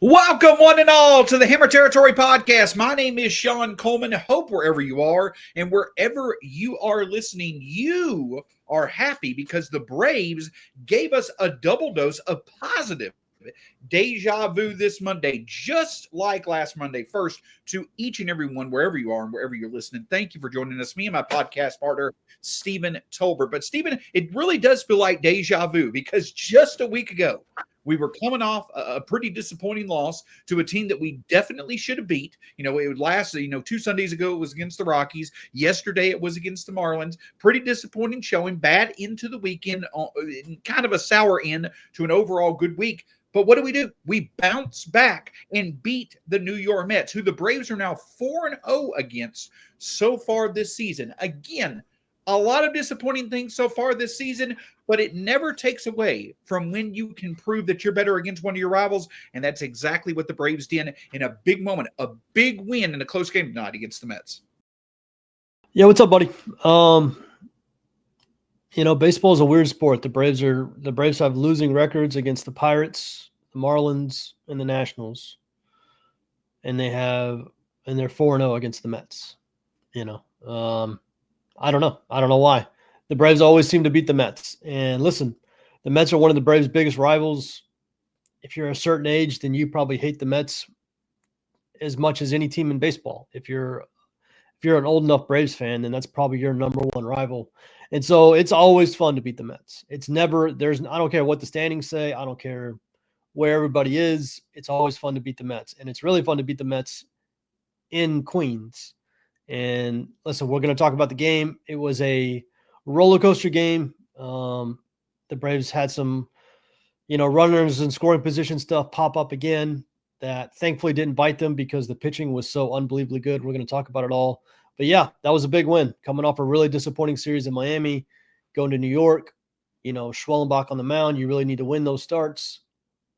Welcome, one and all, to the Hammer Territory Podcast. My name is Shawn Coleman. Hope wherever you are and wherever you are listening, you are happy because the Braves gave us a double dose of positive deja vu this Monday, just like last Monday. First, to each and every one, wherever you are and wherever you're listening, thank you for joining us. Me and my podcast partner, Stephen Tolbert. But, Stephen, it really does feel like deja vu because just a week ago, we were coming off a pretty disappointing loss to a team that we definitely should have beat. It would last, 2 Sundays ago, it was against the Rockies. Yesterday, it was against the Marlins. Pretty disappointing showing, bad into the weekend, kind of a sour end to an overall good week. But what do? We bounce back and beat the New York Mets, who the Braves are now 4-0 against so far this season. Again, a lot of disappointing things so far this season, but it never takes away from when you can prove that you're better against one of your rivals, and that's exactly what the Braves did in a big moment, a big win in a close game tonight against the Mets. Yeah, what's up, buddy? Baseball is a weird sport. The Braves have losing records against the Pirates, the Marlins, and the Nationals, and they're 4-0 against the Mets. I don't know. I don't know why. The Braves always seem to beat the Mets. And listen, the Mets are one of the Braves' biggest rivals. If you're a certain age, then you probably hate the Mets as much as any team in baseball. If you're an old enough Braves fan, then that's probably your number one rival. And so it's always fun to beat the Mets. I don't care what the standings say. I don't care where everybody is. It's always fun to beat the Mets. And it's really fun to beat the Mets in Queens. And listen, we're going to talk about the game. It was a roller coaster game. The Braves had some, runners and scoring position stuff pop up again that thankfully didn't bite them because the pitching was so unbelievably good. We're going to talk about it all. But yeah, that was a big win coming off a really disappointing series in Miami, going to New York, Schwellenbach on the mound. You really need to win those starts,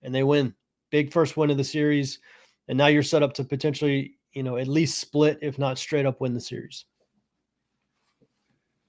and they win. Big first win of the series. And now you're set up to potentially, at least split, if not straight up win the series.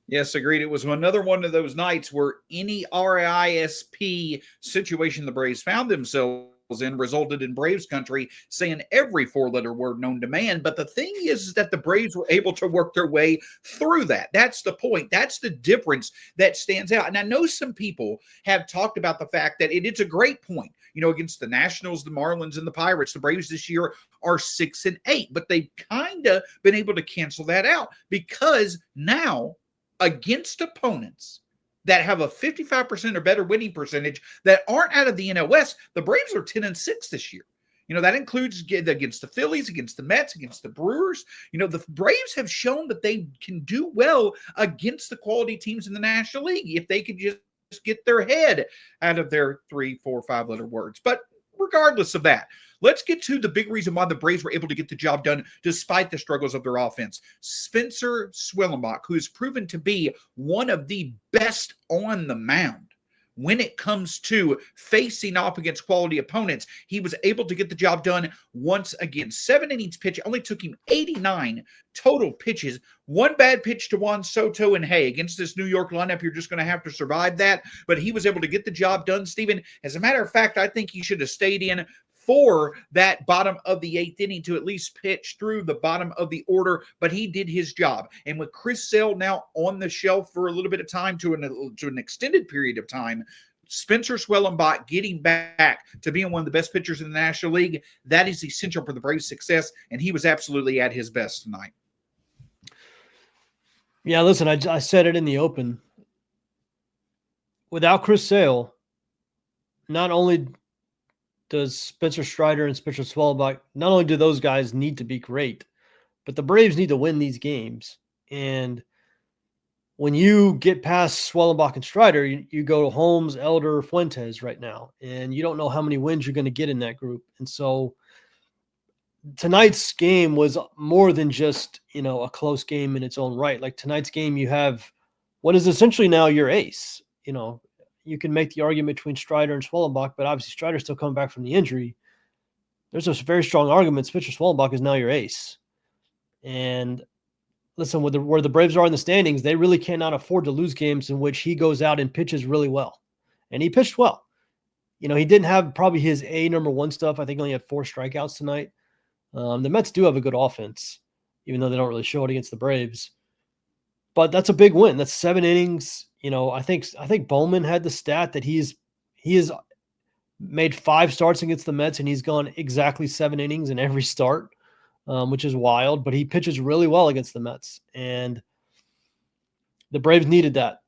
Yes, agreed. It was another one of those nights where any RISP situation the Braves found themselves in resulted in Braves country saying every four-letter word known to man. But the thing is that the Braves were able to work their way through that. That's the point. That's the difference that stands out. And I know some people have talked about the fact that it's a great point. Against the Nationals, the Marlins, and the Pirates, the Braves this year are 6-8. But they've kind of been able to cancel that out because now against opponents that have a 55% or better winning percentage that aren't out of the NL West, the Braves are 10-6 this year. That includes against the Phillies, against the Mets, against the Brewers. The Braves have shown that they can do well against the quality teams in the National League if they could just get their head out of their 3, 4, 5-letter words. But regardless of that, let's get to the big reason why the Braves were able to get the job done despite the struggles of their offense. Spencer Schwellenbach, who has proven to be one of the best on the mound when it comes to facing off against quality opponents. He was able to get the job done once again. 7 innings pitched. Only took him 89 total pitches. One bad pitch to Juan Soto, and hey, against this New York lineup, you're just going to have to survive that. But he was able to get the job done, Stephen. As a matter of fact, I think he should have stayed in for that bottom of the 8th inning to at least pitch through the bottom of the order, but he did his job. And with Chris Sale now on the shelf for a little bit of time to an extended period of time, Spencer Schwellenbach getting back to being one of the best pitchers in the National League, that is essential for the Braves' success, and he was absolutely at his best tonight. Yeah, listen, I said it in the open. Without Chris Sale, not only does Spencer Strider and Spencer Swallbach, not only do those guys need to be great, but the Braves need to win these games. And when you get past Swellenbach and Strider, you go to Holmes, Elder, Fuentes right now, and you don't know how many wins you're going to get in that group. And so tonight's game was more than just, a close game in its own right. Like tonight's game, you have what is essentially now your ace. You can make the argument between Strider and Swellenbach, but obviously Strider's still coming back from the injury. There's a very strong argument Spencer Swallbach is now your ace. And listen, where the Braves are in the standings, they really cannot afford to lose games in which he goes out and pitches really well. And he pitched well. he didn't have probably his number one stuff. I think he only had 4 strikeouts tonight. The Mets do have a good offense, even though they don't really show it against the Braves. But that's a big win. That's 7 innings. I think Bowman had the stat that he has made 5 starts against the Mets, and he's gone exactly 7 innings in every start, which is wild. But he pitches really well against the Mets, and the Braves needed that.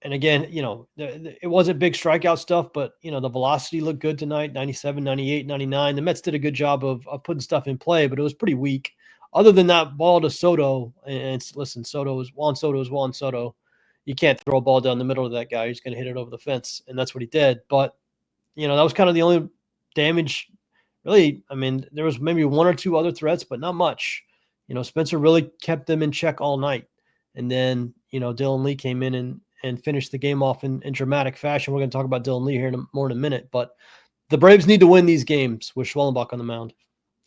And again, it wasn't big strikeout stuff, but, the velocity looked good tonight, 97, 98, 99. The Mets did a good job of putting stuff in play, but it was pretty weak. Other than that ball to Soto, and listen, Juan Soto. You can't throw a ball down the middle of that guy. He's going to hit it over the fence, and that's what he did. But, that was kind of the only damage. Really, I mean, there was maybe 1 or 2 other threats, but not much. Spencer really kept them in check all night. And then, Dylan Lee came in and finished the game off in dramatic fashion. We're going to talk about Dylan Lee here more in a minute, but the Braves need to win these games with Schwellenbach on the mound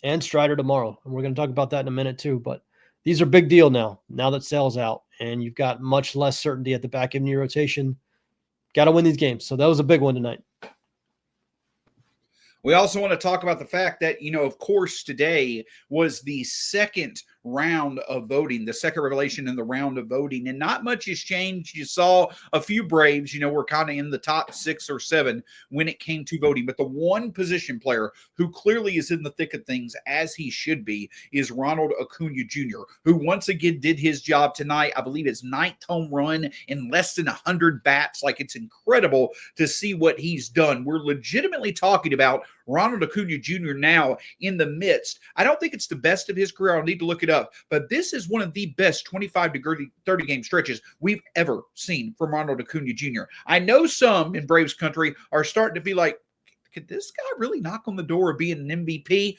and Strider tomorrow. And we're going to talk about that in a minute too, but these are big deal now that Sale's out and you've got much less certainty at the back end of your rotation. Got to win these games. So that was a big one tonight. We also want to talk about the fact that, of course, today was the second round of voting, the second revelation in the round of voting, and not much has changed. You saw a few Braves, were kind of in the top 6 or 7 when it came to voting. But the one position player who clearly is in the thick of things, as he should be, is Ronald Acuna Jr., who once again did his job tonight. I believe his 9th home run in less than 100 bats. Like, it's incredible to see what he's done. We're legitimately talking about Ronald Acuna Jr. now in the midst. I don't think it's the best of his career. I'll need to look it up. But this is one of the best 25 to 30 game stretches we've ever seen from Ronald Acuna Jr. I know some in Braves country are starting to be like, could this guy really knock on the door of being an MVP?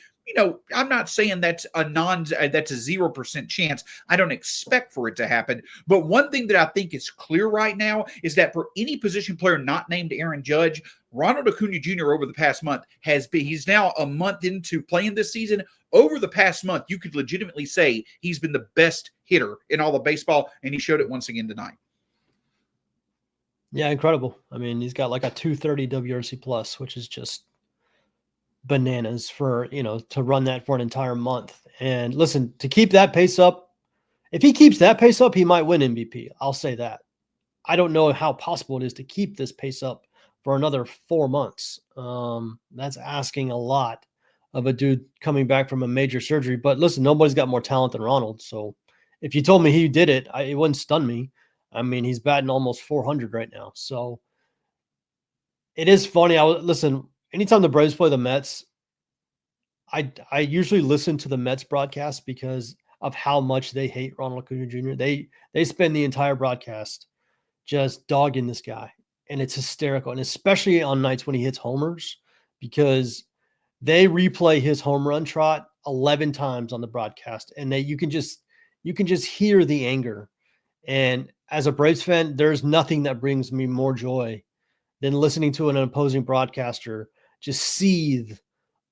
I'm not saying that's a 0% chance. I don't expect for it to happen. But one thing that I think is clear right now is that for any position player not named Aaron Judge, Ronald Acuna Jr. over the past month he's now a month into playing this season. Over the past month, you could legitimately say he's been the best hitter in all of baseball, and he showed it once again tonight. Yeah, incredible. I mean, he's got like a 230 WRC plus, which is just bananas for, to run that for an entire month. And listen, to keep that pace up, if he keeps that pace up, he might win MVP. I'll say that. I don't know how possible it is to keep this pace up for another 4 months. That's asking a lot of a dude coming back from a major surgery. But listen, nobody's got more talent than Ronald. So if you told me he did it, it wouldn't stun me. I mean, he's batting almost 400 right now. So it is funny. Listen, anytime the Braves play the Mets, I usually listen to the Mets broadcast because of how much they hate Ronald Acuna Jr. They spend the entire broadcast just dogging this guy, and it's hysterical. And especially on nights when he hits homers, because they replay his home run trot 11 times on the broadcast, and you can just hear the anger. And as a Braves fan, there's nothing that brings me more joy than listening to an opposing broadcaster just seethe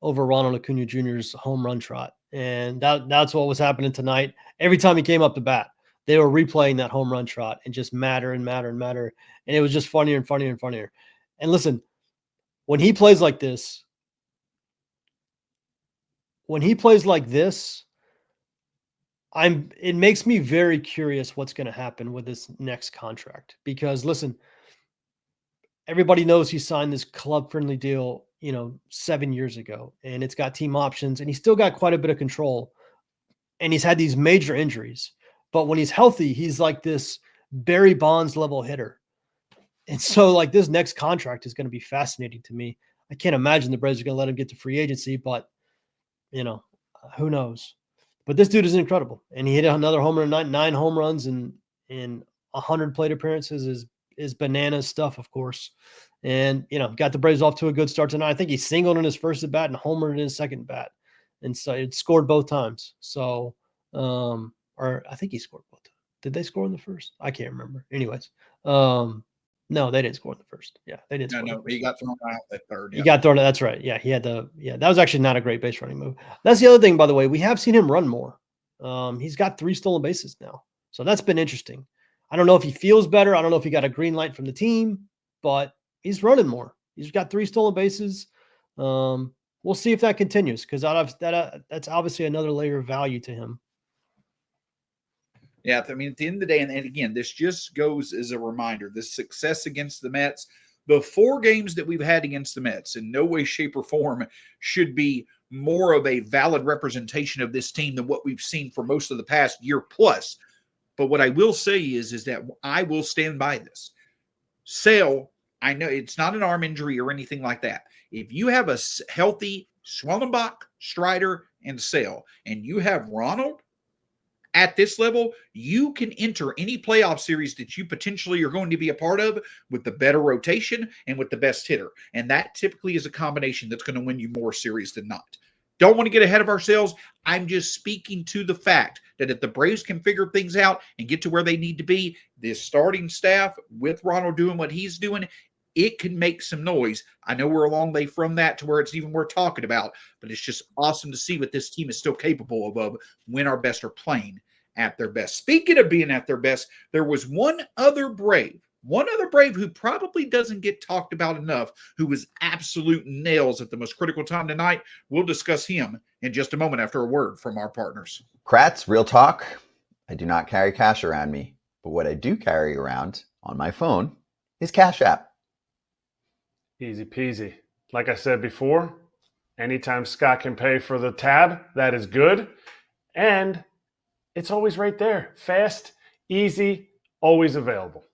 over Ronald Acuna Jr.'s home run trot. And that's what was happening tonight. Every time he came up to bat, they were replaying that home run trot and just matter. And it was just funnier and funnier and funnier. And listen, when he plays like this, it makes me very curious what's going to happen with this next contract. Because listen, everybody knows he signed this club-friendly deal, 7 years ago, and it's got team options, and he's still got quite a bit of control, and he's had these major injuries. But when he's healthy, he's like this Barry Bonds level hitter. And so like this next contract is going to be fascinating to me. I can't imagine the Braves are going to let him get to free agency, but who knows? But this dude is incredible. And he hit another home run, 9 home runs in 100 plate appearances is bananas stuff, of course. And, got the Braves off to a good start tonight. I think he singled in his first at bat and homered in his second bat. And so it scored both times. So, or I think he scored both times. Did they score in the first? I can't remember. Anyways, no, they didn't score in the first. Yeah, they didn't. No, he got thrown out at third. Yeah. He got thrown out. That's right. Yeah, that was actually not a great base running move. That's the other thing, by the way. We have seen him run more. He's got 3 stolen bases now. So that's been interesting. I don't know if he feels better. I don't know if he got a green light from the team, but he's running more. He's got 3 stolen bases. We'll see if that continues because that's obviously another layer of value to him. Yeah, I mean, at the end of the day, and again, this just goes as a reminder, this success against the Mets, the 4 games that we've had against the Mets in no way, shape, or form should be more of a valid representation of this team than what we've seen for most of the past year plus. But what I will say is that I will stand by this. Sale, I know it's not an arm injury or anything like that. If you have a healthy Schwellenbach, Strider, and Sale, and you have Ronald at this level, you can enter any playoff series that you potentially are going to be a part of with the better rotation and with the best hitter. And that typically is a combination that's going to win you more series than not. Don't want to get ahead of ourselves. I'm just speaking to the fact that if the Braves can figure things out and get to where they need to be, this starting staff with Ronald doing what he's doing, it can make some noise. I know we're a long way from that to where it's even worth talking about, but it's just awesome to see what this team is still capable of when our best are playing at their best. Speaking of being at their best, there was one other Brave who probably doesn't get talked about enough, who was absolute nails at the most critical time tonight. We'll discuss him in just a moment after a word from our partners. Kratz, real talk. I do not carry cash around me, but what I do carry around on my phone is Cash App. Easy peasy. Like I said before, anytime Scott can pay for the tab, that is good. And it's always right there. Fast, easy, always available.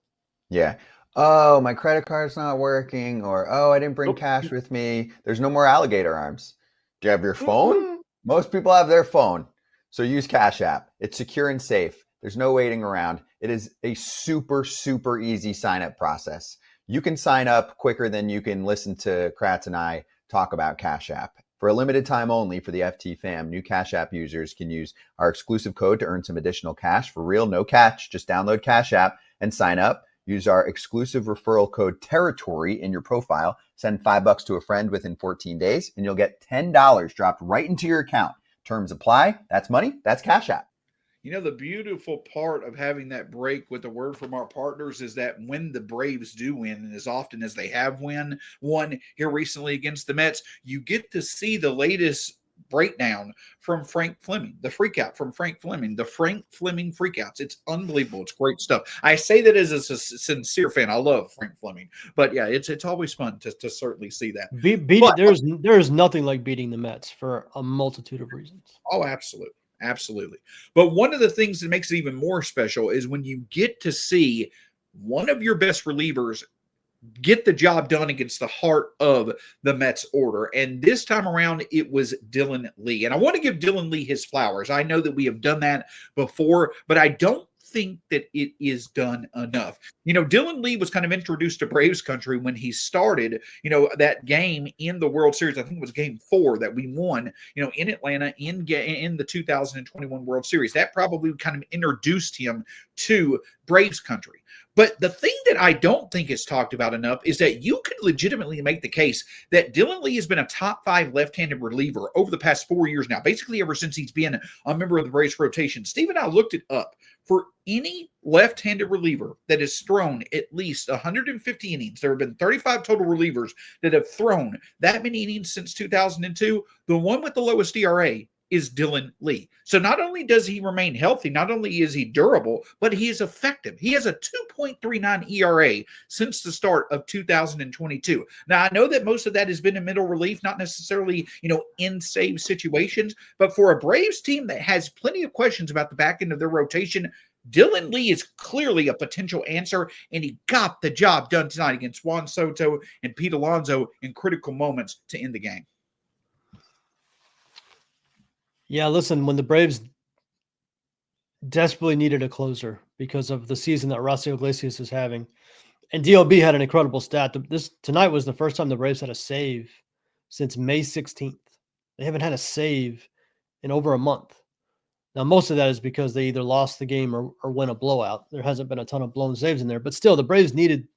Yeah. Oh, my credit card's not working, or oh, I didn't bring cash with me. There's no more alligator arms. Do you have your phone? Most people have their phone. So use Cash App. It's secure and safe. There's no waiting around. It is a super, super easy sign-up process. You can sign up quicker than you can listen to Kratz and I talk about Cash App. For a limited time only for the FT fam, new Cash App users can use our exclusive code to earn some additional cash. For real, no catch. Just download Cash App and sign up. Use our exclusive referral code TERRITORY in your profile. Send $5 to a friend within 14 days, and you'll get $10 dropped right into your account. Terms apply. That's money. That's Cash App. You know, the beautiful part of having that break with a word from our partners is that when the Braves do win, and as often as they have won here recently against the Mets, you get to see the latest breakdown from Frank Fleming, the freakout from Frank Fleming, the Frank Fleming freakouts. It's unbelievable. It's great stuff. I say that as a sincere fan. I love Frank Fleming, but yeah, it's always fun to certainly see that. There's nothing like beating the Mets for a multitude of reasons. Oh, absolutely. Absolutely. But one of the things that makes it even more special is when you get to see one of your best relievers get the job done against the heart of the Mets order. And this time around, it was Dylan Lee. And I want to give Dylan Lee his flowers. I know that we have done that before, but I don't think that it is done enough. You know, Dylan Lee was kind of introduced to Braves country when he started, that game in the World Series. I think it was game 4 that we won, in Atlanta in the 2021 World Series. That probably kind of introduced him to Braves country. But the thing that I don't think is talked about enough is that you could legitimately make the case that Dylan Lee has been a top 5 left-handed reliever over the past 4 years now, basically ever since he's been a member of the Braves rotation. Steve and I looked it up. For any left-handed reliever that has thrown at least 150 innings, there have been 35 total relievers that have thrown that many innings since 2002. The one with the lowest ERA is Dylan Lee. So not only does he remain healthy, not only is he durable, but he is effective. He has a 2.39 ERA since the start of 2022. Now, I know that most of that has been in middle relief, not necessarily, in save situations, but for a Braves team that has plenty of questions about the back end of their rotation, Dylan Lee is clearly a potential answer, and he got the job done tonight against Juan Soto and Pete Alonso in critical moments to end the game. Yeah, listen, when the Braves desperately needed a closer because of the season that Horacio Iglesias is having, and DLB had an incredible stat. Tonight was the first time the Braves had a save since May 16th. They haven't had a save in over a month. Now, most of that is because they either lost the game or win a blowout. There hasn't been a ton of blown saves in there, but still, the Braves needed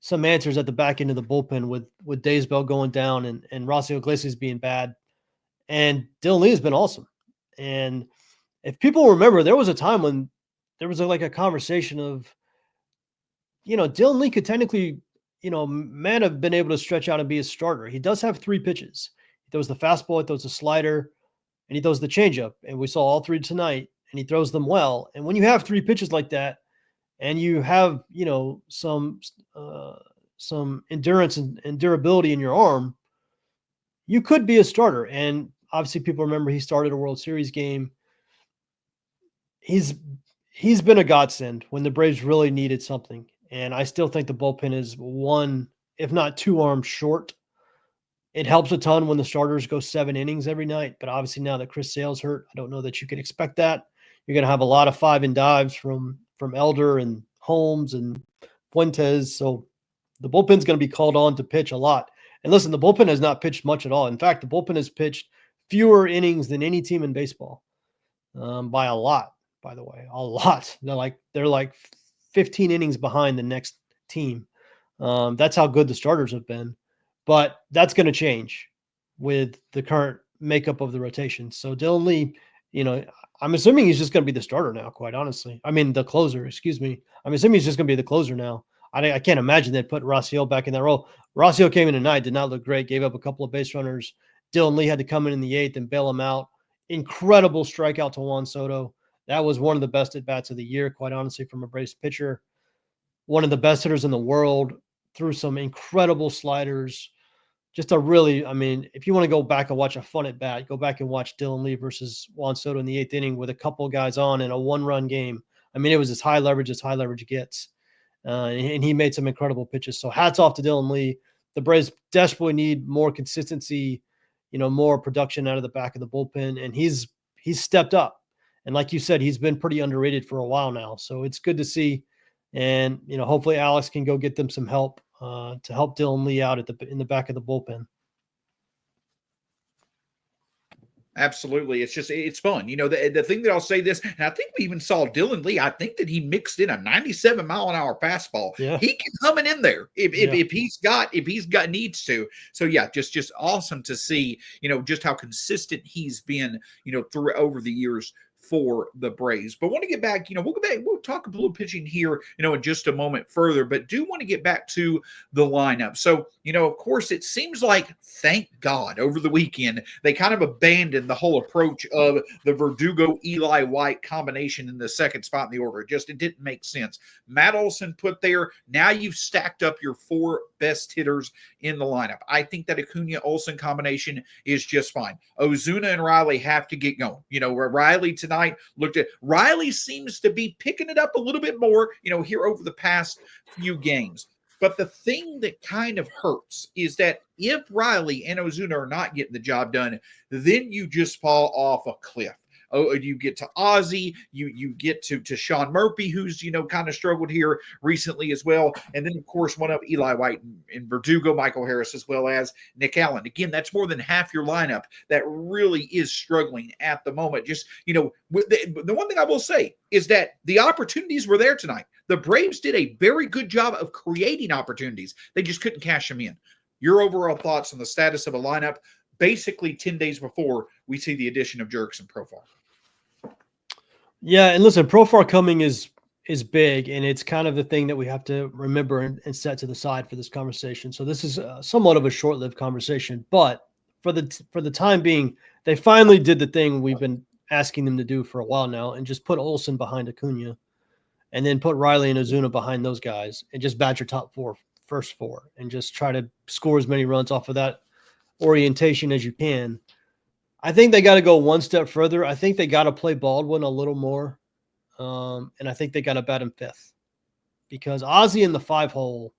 some answers at the back end of the bullpen with Daysbell going down and Horacio Iglesias being bad. And Dylan Lee has been awesome. And if people remember, there was a time when there was a conversation of, Dylan Lee could technically man have been able to stretch out and be a starter. He does have 3 pitches. He throws the fastball, he throws the slider, and he throws the changeup. And we saw all 3 tonight, and he throws them well. And when you have 3 pitches like that, and you have, some endurance and durability in your arm, you could be a starter. And obviously people remember he started a World Series game. He's been a godsend when the Braves really needed something. And I still think the bullpen is 1, if not 2 arms short. It helps a ton when the starters go 7 innings every night. But obviously now that Chris Sale's hurt, I don't know that you can expect that. You're going to have a lot of 5 and dives from Elder and Holmes and Fuentes. So the bullpen's going to be called on to pitch a lot. And listen, the bullpen has not pitched much at all. In fact, the bullpen has pitched fewer innings than any team in baseball, by a lot, by the way, a lot. They're like 15 innings behind the next team. That's how good the starters have been. But that's going to change with the current makeup of the rotation. So Dylan Lee, I'm assuming he's just going to be the starter now, quite honestly. I mean, the closer, excuse me. I'm assuming he's just going to be the closer now. I can't imagine they'd put Rossiel back in that role. Rossiel came in tonight, did not look great, gave up a couple of base runners. Dylan Lee had to come in the 8th and bail him out. Incredible strikeout to Juan Soto. That was one of the best at-bats of the year, quite honestly, from a Braves pitcher. One of the best hitters in the world, threw some incredible sliders. Just if you want to go back and watch a fun at-bat, go back and watch Dylan Lee versus Juan Soto in the 8th inning with a couple guys on in a 1-run game. It was as high leverage gets. And he made some incredible pitches. So hats off to Dylan Lee. The Braves desperately need more consistency, more production out of the back of the bullpen. And he's stepped up. And like you said, he's been pretty underrated for a while now. So it's good to see. And, hopefully Alex can go get them some help to help Dylan Lee out in the back of the bullpen. Absolutely. It's fun. The thing that I'll say this, and I think we even saw Dylan Lee, I think that he mixed in a 97 mile an hour fastball. Yeah. He can come in there if he's got needs to. So yeah, just awesome to see, just how consistent he's been, through over the years for the Braves. But want to get back, we'll go back, we'll talk a little pitching here, in just a moment further, but do want to get back to the lineup. So, of course, it seems like, thank God, over the weekend, they kind of abandoned the whole approach of the Verdugo-Eli White combination in the second spot in the order. It didn't make sense. Matt Olson put there, now you've stacked up your 4 best hitters in the lineup. I think that Acuna-Olson combination is just fine. Ozuna and Riley have to get going. Where Riley tonight Riley seems to be picking it up a little bit more, here over the past few games. But the thing that kind of hurts is that if Riley and Ozuna are not getting the job done, then you just fall off a cliff. Oh, you get to Ozzy, you get to Sean Murphy, who's, kind of struggled here recently as well. And then, of course, one of Eli White and Verdugo, Michael Harris, as well as Nick Allen. Again, that's more than half your lineup that really is struggling at the moment. Just, the one thing I will say is that the opportunities were there tonight. The Braves did a very good job of creating opportunities. They just couldn't cash them in. Your overall thoughts on the status of a lineup basically 10 days before we see the addition of Jerks and Profar? Yeah, and listen, Profar coming is big, and it's kind of the thing that we have to remember and set to the side for this conversation. So this is somewhat of a short-lived conversation, but for the time being, they finally did the thing we've been asking them to do for a while now, and just put Olson behind Acuna, and then put Riley and Ozuna behind those guys, and just bat your first four, and just try to score as many runs off of that orientation as you can. I think they got to go one step further. I think they got to play Baldwin a little more. And I think they got to bat him 5th, because Ozzy in the 5-hole,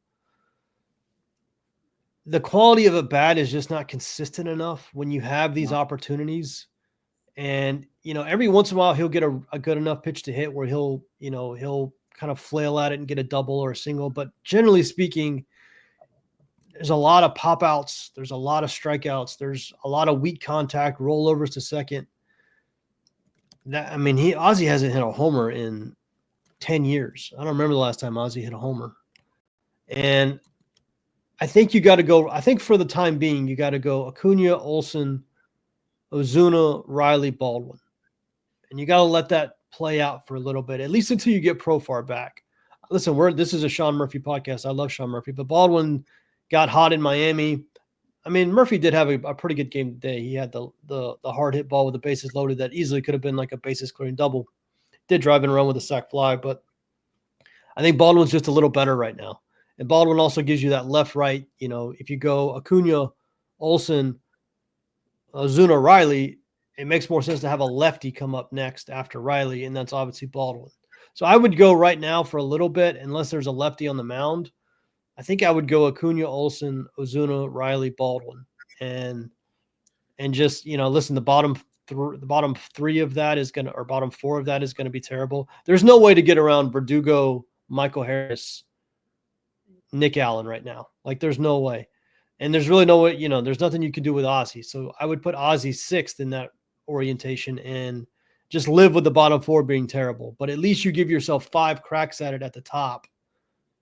the quality of a bat is just not consistent enough when you have these opportunities. And, every once in a while he'll get a good enough pitch to hit where he'll kind of flail at it and get a double or a single. But generally speaking, there's a lot of pop outs. There's a lot of strikeouts. There's a lot of weak contact, rollovers to second. Ozzy hasn't hit a homer in 10 years. I don't remember the last time Ozzy hit a homer. And I think you got to go, for the time being, you got to go Acuna, Olson, Ozuna, Riley, Baldwin. And you got to let that play out for a little bit, at least until you get Profar back. listen, this is a Sean Murphy podcast. I love Sean Murphy, but Baldwin got hot in Miami. I mean, Murphy did have a pretty good game today. He had the hard hit ball with the bases loaded that easily could have been like a bases clearing double. Did drive and run with a sac fly, but I think Baldwin's just a little better right now. And Baldwin also gives you that left-right. If you go Acuna, Olsen, Ozuna, Riley, it makes more sense to have a lefty come up next after Riley, and that's obviously Baldwin. So I would go right now for a little bit, unless there's a lefty on the mound. I think I would go Acuna, Olsen, Ozuna, Riley, Baldwin, and just listen. The bottom three of that is gonna, or bottom four of that is gonna be terrible. There's no way to get around Verdugo, Michael Harris, Nick Allen right now. Like, there's no way, and there's really no way. There's nothing you can do with Ozzy. So I would put Ozzy sixth in that orientation and just live with the bottom four being terrible. But at least you give yourself 5 cracks at it at the top.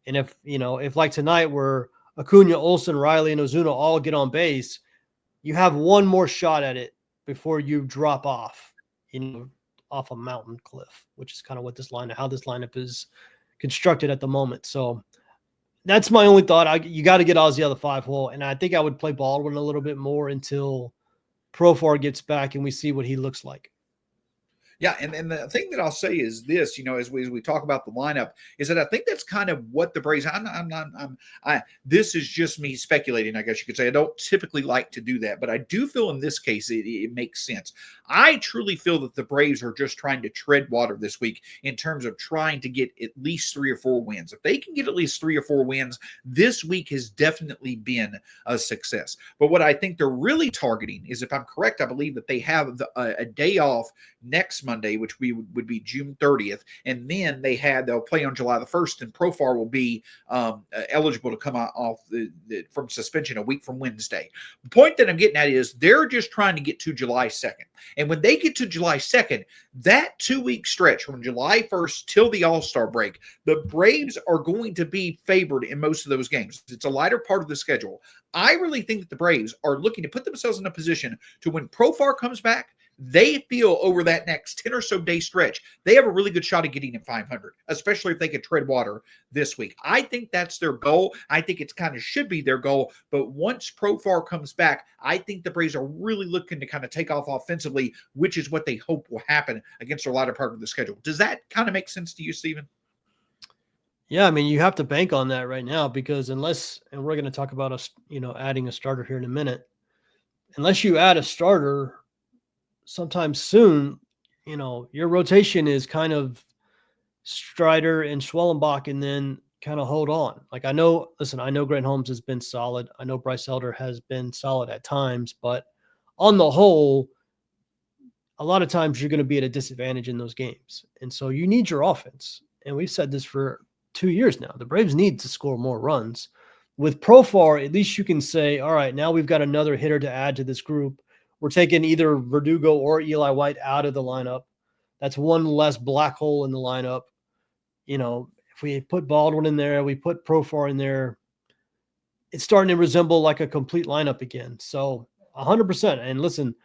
And if like tonight where Acuna, Olsen, Riley, and Ozuna all get on base, you have one more shot at it before you drop off, off a mountain cliff, which is kind of how this lineup is constructed at the moment. So that's my only thought. You got to get Ozzy out of the 5 hole. And I think I would play Baldwin a little bit more until Profar gets back and we see what he looks like. Yeah, and the thing that I'll say is this, as we talk about the lineup, is that I think that's kind of what the Braves. This is just me speculating, I guess you could say. I don't typically like to do that, but I do feel in this case it makes sense. I truly feel that the Braves are just trying to tread water this week in terms of trying to get at least 3 or 4 wins. If they can get at least 3 or 4 wins, this week has definitely been a success. But what I think they're really targeting is, if I'm correct, I believe that they have a day off next Monday, which would be June 30th, and then they'll play on July the 1st, and Profar will be eligible to come off from suspension a week from Wednesday. The point that I'm getting at is they're just trying to get to July 2nd, and when they get to July 2nd, that 2-week stretch from July 1st till the All-Star break, the Braves are going to be favored in most of those games. It's a lighter part of the schedule. I really think that the Braves are looking to put themselves in a position to, when Profar comes back, they feel over that next 10 or so day stretch, they have a really good shot at getting in 500, especially if they can tread water this week. I think that's their goal. I think it's kind of should be their goal. But once Profar comes back, I think the Braves are really looking to kind of take off offensively, which is what they hope will happen against their latter part of the schedule. Does that kind of make sense to you, Stephen? Yeah, I mean, you have to bank on that right now, because and we're going to talk about adding a starter here in a minute. Unless you add a starter sometime soon, your rotation is kind of Strider and Schwellenbach, and then kind of hold on. Like, I know Grant Holmes has been solid. I know Bryce Elder has been solid at times, but on the whole, a lot of times you're going to be at a disadvantage in those games. And so you need your offense. And we've said this for 2 years now. The Braves need to score more runs. With Profar, at least you can say, all right, now we've got another hitter to add to this group. We're taking either Verdugo or Eli White out of the lineup. That's one less black hole in the lineup. If we put Baldwin in there, we put Profar in there, it's starting to resemble like a complete lineup again. So 100%. And listen,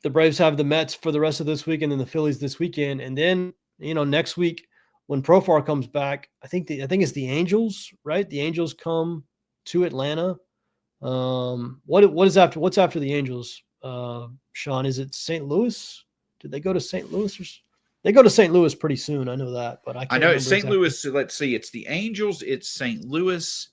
the Braves have the Mets for the rest of this week, and then the Phillies this weekend. And then, next week when Profar comes back, I think it's the Angels, right? The Angels come to Atlanta. What's after the Angels? Shawn, is it St. Louis? Did they go to St. Louis? They go to St. Louis pretty soon. I know that, but I know it's St. Louis. Let's see. It's the Angels. It's St. Louis.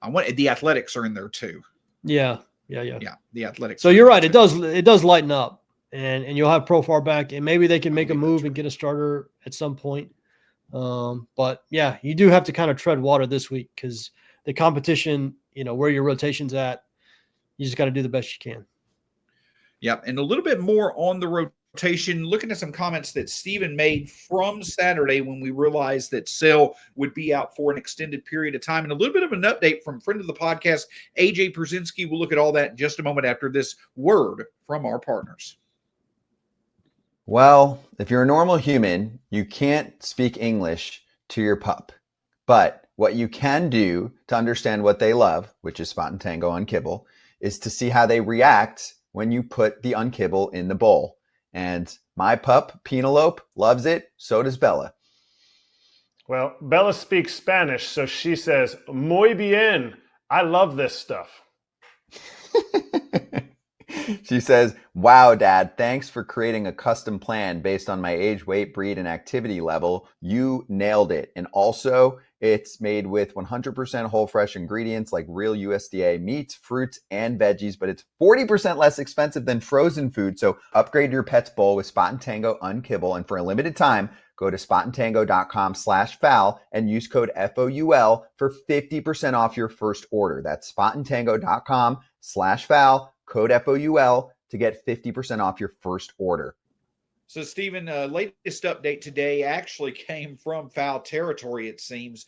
The Athletics are in there too. Yeah. The Athletics. So you're right. It does lighten up, and you'll have Profar back, and maybe they can make a move and get a starter at some point. But yeah, you do have to kind of tread water this week, because the competition, where your rotation's at, you just got to do the best you can. Yep. And a little bit more on the rotation, looking at some comments that Steven made from Saturday when we realized that Sale would be out for an extended period of time, and a little bit of an update from friend of the podcast, AJ Przinsky. We'll look at all that in just a moment after this word from our partners. Well, if you're a normal human, you can't speak English to your pup. But what you can do to understand what they love, which is Spottango on kibble, is to see how they react when you put the unkibble in the bowl. And my pup, Penelope, loves it. So does Bella. Well, Bella speaks Spanish, so she says, muy bien. I love this stuff. She says, wow, Dad, thanks for creating a custom plan based on my age, weight, breed, and activity level. You nailed it. And also, it's made with 100% whole fresh ingredients like real USDA meats, fruits, and veggies, but it's 40% less expensive than frozen food. So upgrade your pet's bowl with Spottango Unkibble. And for a limited time, go to spotandtango.com/foul and use code FOUL for 50% off your first order. That's spotandtango.com/foul. Code FOUL to get 50% off your first order. So, Stephen, latest update today actually came from foul territory, it seems,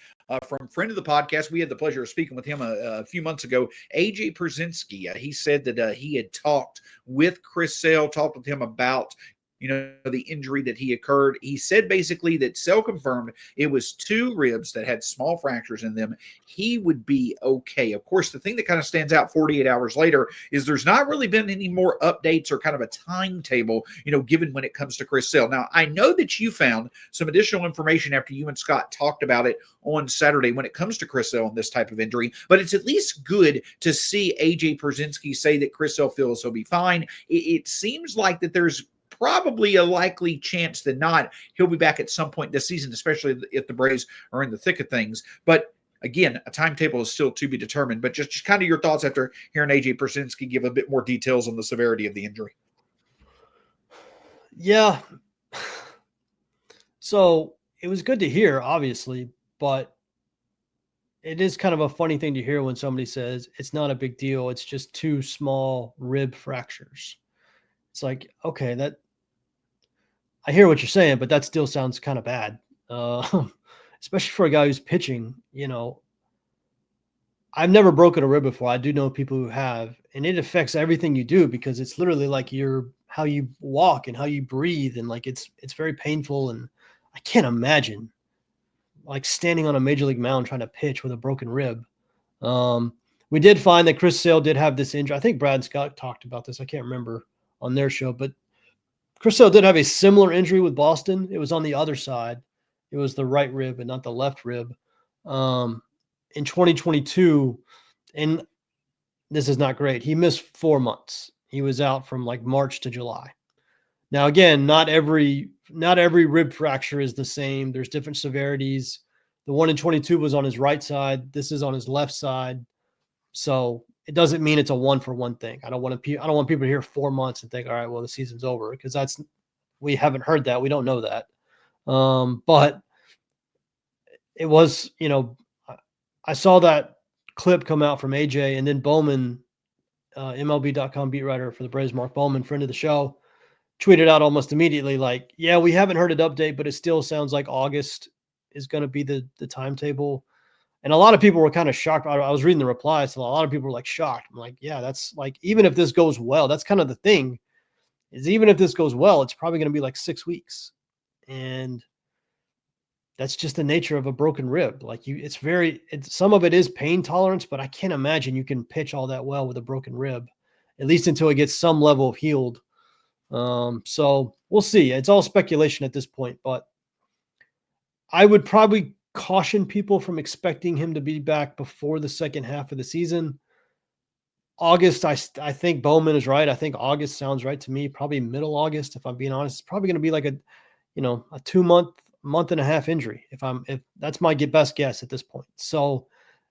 from a friend of the podcast. We had the pleasure of speaking with him a few months ago, AJ Przinsky. He said that he had talked with Chris Sale, talked with him about the injury that he occurred. He said basically that Sale confirmed it was 2 ribs that had small fractures in them. He would be okay. Of course, the thing that kind of stands out 48 hours later is there's not really been any more updates or kind of a timetable, given when it comes to Chris Sale. Now, I know that you found some additional information after you and Scott talked about it on Saturday when it comes to Chris Sale and this type of injury, but it's at least good to see AJ Przinsky say that Chris Sale feels he'll be fine. It seems like that there's probably a likely chance that not he'll be back at some point this season, especially if the Braves are in the thick of things. But again, a timetable is still to be determined. But just kind of your thoughts after hearing AJ Przinsky give a bit more details on the severity of the injury. Yeah. So it was good to hear, obviously, but it is kind of a funny thing to hear when somebody says it's not a big deal. It's just 2 small rib fractures. It's like, okay, I hear what you're saying, but that still sounds kind of bad, especially for a guy who's pitching. I've never broken a rib before. I do know people who have, and it affects everything you do because it's literally like how you walk and how you breathe, and like it's very painful. And I can't imagine like standing on a major league mound trying to pitch with a broken rib. We did find that Chris Sale did have this injury. I think Brad and Scott talked about this. I can't remember on their show, but Chris Sale did have a similar injury with Boston. It was on the other side. It was the right rib and not the left rib. In 2022, and this is not great. He missed 4 months. He was out from like March to July. Now, again, not every rib fracture is the same. There's different severities. The one in 22 was on his right side. This is on his left side. So it doesn't mean it's a 1-for-1 thing. I don't want people to hear 4 months and think, all right, well, the season's over, because we haven't heard that. We don't know that. But it was, I saw that clip come out from AJ, and then Bowman, MLB.com beat writer for the Braves, Mark Bowman, friend of the show, tweeted out almost immediately like, yeah, we haven't heard an update, but it still sounds like August is going to be the timetable. And a lot of people were kind of shocked. I was reading the replies, so a lot of people were like shocked. I'm like, yeah, that's like, even if this goes well, that's kind of the thing, is even if this goes well, it's probably going to be like 6 weeks. And that's just the nature of a broken rib. Like some of it is pain tolerance, but I can't imagine you can pitch all that well with a broken rib, at least until it gets some level of healed. So we'll see. It's all speculation at this point, but I would probably caution people from expecting him to be back before the second half of the season. August, I think Bowman is right. I think August sounds right to me. Probably middle August, if I'm being honest. It's probably going to be like a 2-month and a half injury. If that's my best guess at this point. So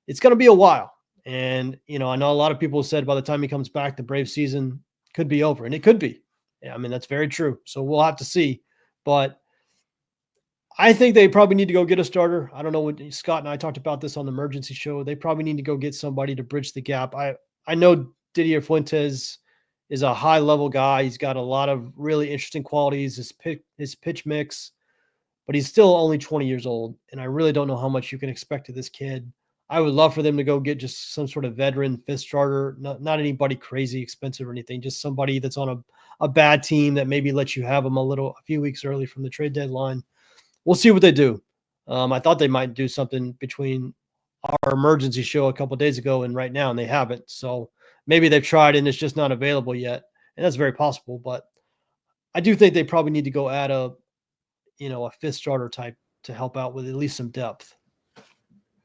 it's going to be a while. And, I know a lot of people said by the time he comes back, the Braves season could be over, and it could be. Yeah, I mean, that's very true. So we'll have to see, but I think they probably need to go get a starter. I don't know what Scott and I talked about this on the emergency show. They probably need to go get somebody to bridge the gap. I know Didier Fuentes is a high level guy. He's got a lot of really interesting qualities, his pitch mix, but he's still only 20 years old. And I really don't know how much you can expect of this kid. I would love for them to go get just some sort of veteran fifth starter, not anybody crazy expensive or anything, just somebody that's on a bad team that maybe lets you have them a few weeks early from the trade deadline. We'll see what they do. I thought they might do something between our emergency show a couple of days ago and right now, and they haven't. So maybe they've tried and it's just not available yet. And that's very possible. But I do think they probably need to go add a fifth starter type to help out with at least some depth.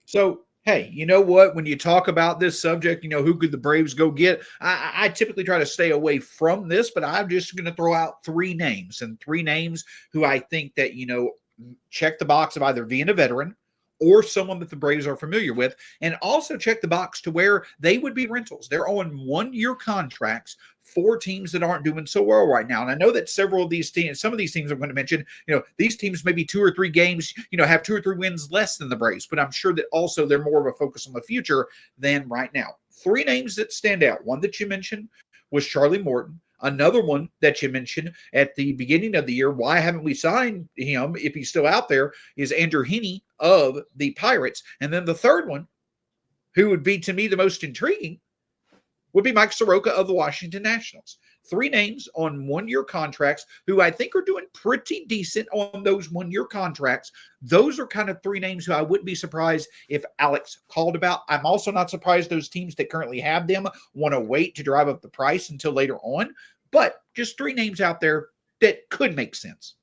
So, hey, you know what? When you talk about this subject, who could the Braves go get? I typically try to stay away from this, but I'm just going to throw out three names who I think that, check the box of either being a veteran or someone that the Braves are familiar with, and also check the box to where they would be rentals. They're on 1-year contracts for teams that aren't doing so well right now. And I know that several of these teams, some of these teams I'm going to mention, these teams maybe 2 or 3 games, have 2 or 3 wins less than the Braves, but I'm sure that also they're more of a focus on the future than right now. 3 names that stand out. One that you mentioned was Charlie Morton. Another one that you mentioned at the beginning of the year, why haven't we signed him if he's still out there, is Andrew Heaney of the Pirates. And then the third one, who would be to me the most intriguing, would be Mike Soroka of the Washington Nationals. 3 names on 1-year contracts who I think are doing pretty decent on those 1-year contracts. Those are kind of 3 names who I wouldn't be surprised if Alex called about. I'm also not surprised those teams that currently have them want to wait to drive up the price until later on. But just 3 names out there that could make sense.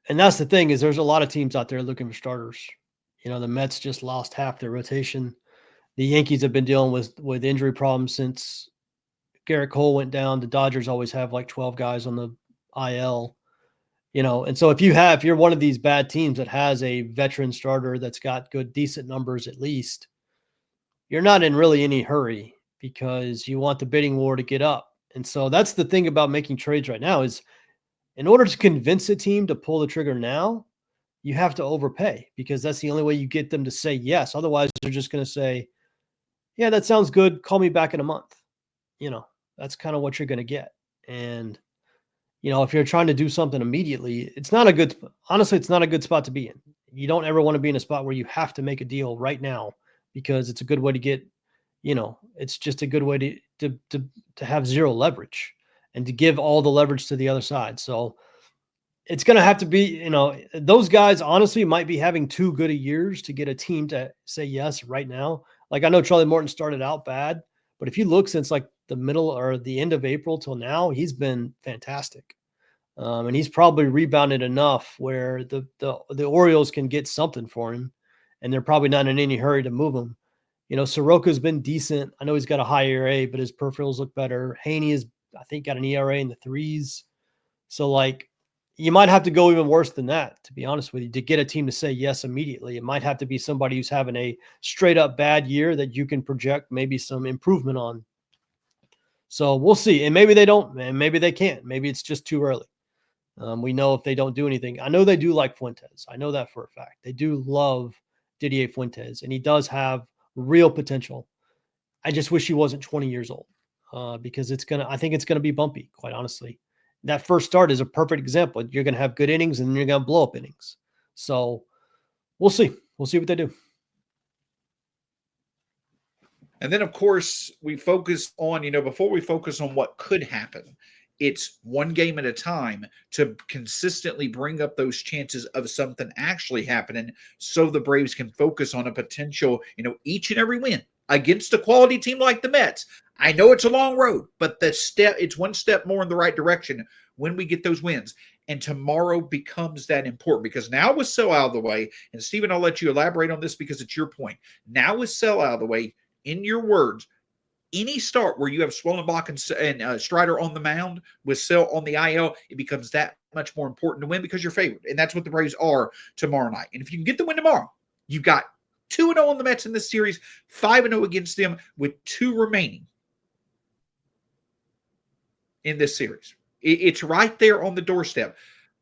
And that's the thing, is there's a lot of teams out there looking for starters. The Mets just lost half their rotation. The Yankees have been dealing with injury problems since Garrett Cole went down. The Dodgers always have like 12 guys on the IL, and so if you're one of these bad teams that has a veteran starter that's got good, decent numbers at least, you're not in really any hurry because you want the bidding war to get up. And so that's the thing about making trades right now is in order to convince a team to pull the trigger now, you have to overpay because that's the only way you get them to say yes. Otherwise, they're just going to say, yeah, that sounds good. Call me back in a month. That's kind of what you're going to get. And, if you're trying to do something immediately, it's not a good spot to be in. You don't ever want to be in a spot where you have to make a deal right now because it's a good way to get, it's just a good way to have zero leverage and to give all the leverage to the other side. So it's going to have to be, those guys honestly might be having too good a years to get a team to say yes right now. Like I know Charlie Morton started out bad, but if you look since like the middle or the end of April till now, he's been fantastic. And he's probably rebounded enough where the Orioles can get something for him and they're probably not in any hurry to move him. Soroka's been decent. I know he's got a high ERA, but his peripherals look better. Haney is, I think, got an ERA in the 3s. So like you might have to go even worse than that, to be honest with you, to get a team to say yes immediately. It might have to be somebody who's having a straight up bad year that you can project maybe some improvement on. So we'll see. And maybe they don't, and maybe they can't. Maybe it's just too early. We know if they don't do anything. I know they do like Fuentes. I know that for a fact. They do love Didier Fuentes, and he does have real potential. I just wish he wasn't 20 years old because I think it's going to be bumpy, quite honestly. That first start is a perfect example. You're going to have good innings and you're going to blow up innings. So we'll see. We'll see what they do. And then, of course, we focus on, before we focus on what could happen, it's one game at a time to consistently bring up those chances of something actually happening so the Braves can focus on a potential, each and every win against a quality team like the Mets. I know it's a long road, but it's one step more in the right direction when we get those wins. And tomorrow becomes that important because now with Sell out of the way, and Steven, I'll let you elaborate on this because it's your point. Now with Sell out of the way, in your words, any start where you have Schwellenbach and Strider on the mound with Sell on the IL, it becomes that much more important to win because you're favored. And that's what the Braves are tomorrow night. And if you can get the win tomorrow, you've got 2-0 on the Mets in this series, 5-0 against them with 2 remaining in this series. It's right there on the doorstep.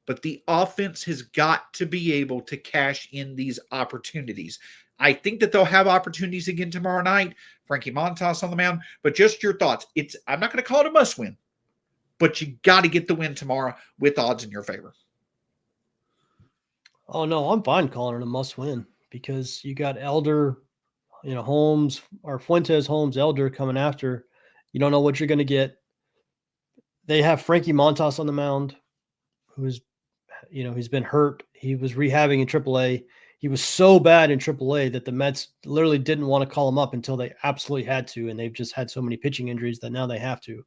But the offense has got to be able to cash in these opportunities. I think that they'll have opportunities again tomorrow night. Frankie Montas on the mound. But just your thoughts. I'm not going to call it a must-win, but you got to get the win tomorrow with odds in your favor. Oh, no, I'm fine calling it a must-win because you got Elder, Holmes, or Fuentes, Holmes, Elder coming after. You don't know what you're going to get. They have Frankie Montas on the mound, who's, he's been hurt. He was rehabbing in AAA. He was so bad in AAA that the Mets literally didn't want to call him up until they absolutely had to, and they've just had so many pitching injuries that now they have to.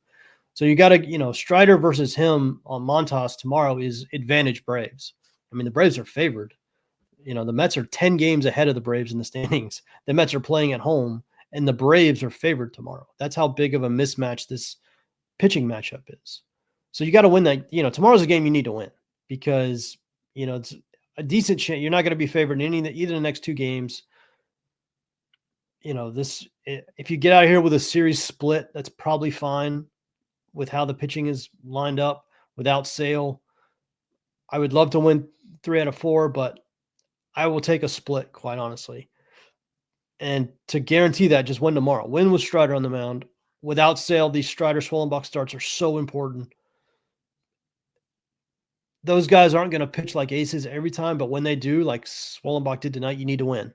So you got to, Strider versus him on Montas tomorrow is advantage Braves. I mean, the Braves are favored. You know, the Mets are 10 games ahead of the Braves in the standings. The Mets are playing at home, and the Braves are favored tomorrow. That's how big of a mismatch this pitching matchup is. So you got to win that. You know, tomorrow's a game you need to win because, you know, it's a decent chance. You're not going to be favored in either the next two games. You know, if you get out of here with a series split, that's probably fine with how the pitching is lined up without Sale. I would love to win 3 out of 4, but I will take a split, quite honestly. And to guarantee that, just win tomorrow. Win with Strider on the mound. Without Sale, these Strider Schwellenbach starts are so important. Those guys aren't going to pitch like aces every time, but when they do, like Schwellenbach did tonight, you need to win.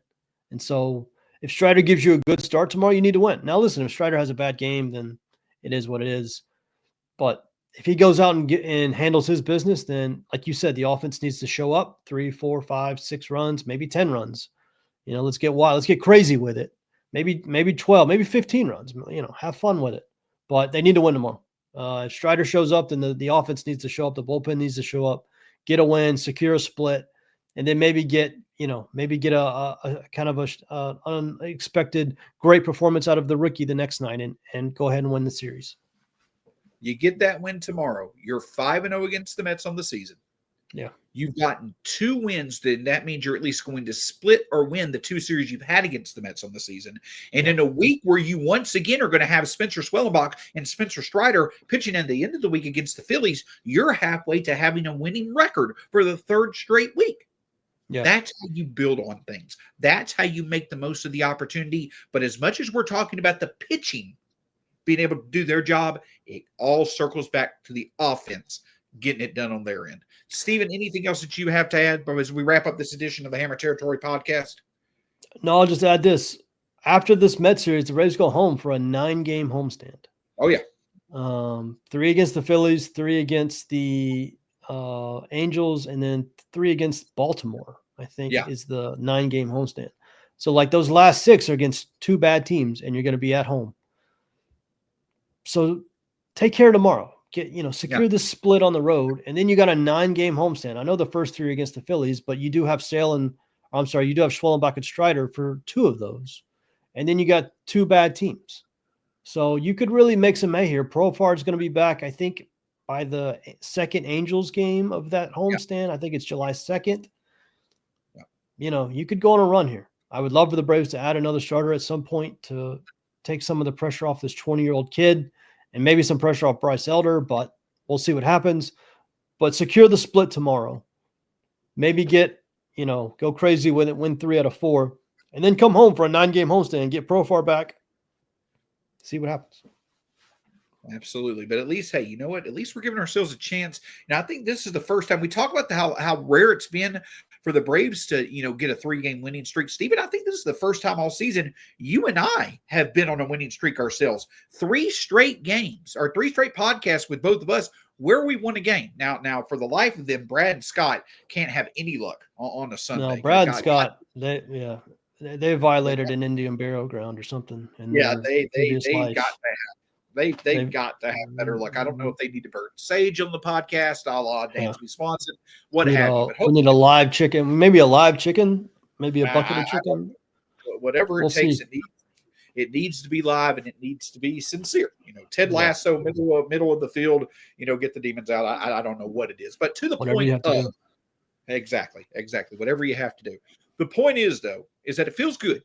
And so if Strider gives you a good start tomorrow, you need to win. Now, listen, if Strider has a bad game, then it is what it is. But if he goes out and handles his business, then, like you said, the offense needs to show up 3, 4, 5, 6 runs, maybe 10 runs. You know, let's get wild. Let's get crazy with it. Maybe 12, maybe 15 runs. You know, have fun with it. But they need to win tomorrow. If Strider shows up, then the offense needs to show up. The bullpen needs to show up, get a win, secure a split, and then maybe get a kind of a unexpected great performance out of the rookie the next night and go ahead and win the series. You get that win tomorrow. You're 5-0 against the Mets on the season. Yeah. You've gotten 2 wins, then that means you're at least going to split or win the 2 series you've had against the Mets on the season. And in a week where you once again are going to have Spencer Schwellenbach and Spencer Strider pitching at the end of the week against the Phillies, you're halfway to having a winning record for the 3rd straight week. Yeah. That's how you build on things. That's how you make the most of the opportunity. But as much as we're talking about the pitching being able to do their job, it all circles back to the offense getting it done on their end. Steven, anything else that you have to add as we wrap up this edition of the Hammer Territory podcast? No, I'll just add this. After this Met series, the Braves go home for a 9-game homestand. Oh, yeah. 3 against the Phillies, 3 against the Angels, and then 3 against Baltimore, I think, is the 9-game homestand. So, like, those last 6 are against 2 bad teams, and you're going to be at home. So, take care tomorrow. Secure the split on the road, and then you got a 9-game homestand. I know the first 3 are against the Phillies, but you do have you do have Schwellenbach and Strider for 2 of those. And then you got 2 bad teams. So you could really make some hay here. Profar is going to be back, I think, by the second Angels game of that homestand. I think it's July 2nd. Yeah. You know, you could go on a run here. I would love for the Braves to add another starter at some point to take some of the pressure off this 20-year-old kid. And maybe some pressure off Bryce Elder, but we'll see what happens. But secure the split tomorrow. Maybe go crazy with it, win 3 out of 4, and then come home for a 9-game homestand and get Profar back. See what happens. Absolutely. But at least, hey, you know what? At least we're giving ourselves a chance. Now, I think this is the first time we talk about how rare it's been for the Braves to, get a 3-game winning streak. Steven, I think this is the first time all season you and I have been on a winning streak ourselves. 3 straight games or 3 straight podcasts with both of us where we won a game. Now for the life of them, Brad and Scott can't have any luck on a Sunday. No, Brad and Scott, they violated an Indian burial ground or something. They got to have. They've got to have better luck. I don't know if they need to burn sage on the podcast, a la Dansby Swanson, what have you. We need a live chicken, maybe a bucket of chicken. Whatever it takes, it needs to be live and it needs to be sincere. Ted Lasso, middle of the field, get the demons out. I don't know what it is, but to the point of exactly, whatever you have to do. The point is, though, is that it feels good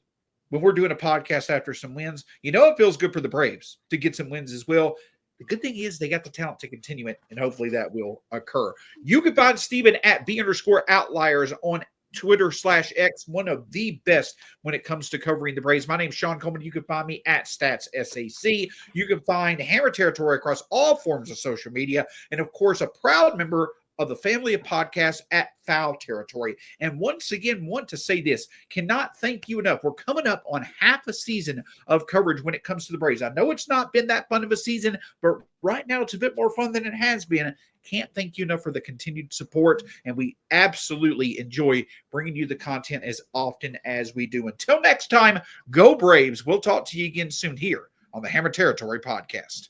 when we're doing a podcast after some wins. It feels good for the Braves to get some wins as well. The good thing is they got the talent to continue it, and hopefully that will occur. You can find Steven at @B_outliers on Twitter/X, one of the best when it comes to covering the Braves. My name's Shawn Coleman. You can find me at StatsSAC. You can find Hammer Territory across all forms of social media, and of course, a proud member of the family of podcasts at Foul Territory. And once again, want to say this, cannot thank you enough. We're coming up on half a season of coverage when it comes to the Braves. I know it's not been that fun of a season, but right now it's a bit more fun than it has been. Can't thank you enough for the continued support, and we absolutely enjoy bringing you the content as often as we do. Until next time, go Braves. We'll talk to you again soon here on the Hammer Territory podcast.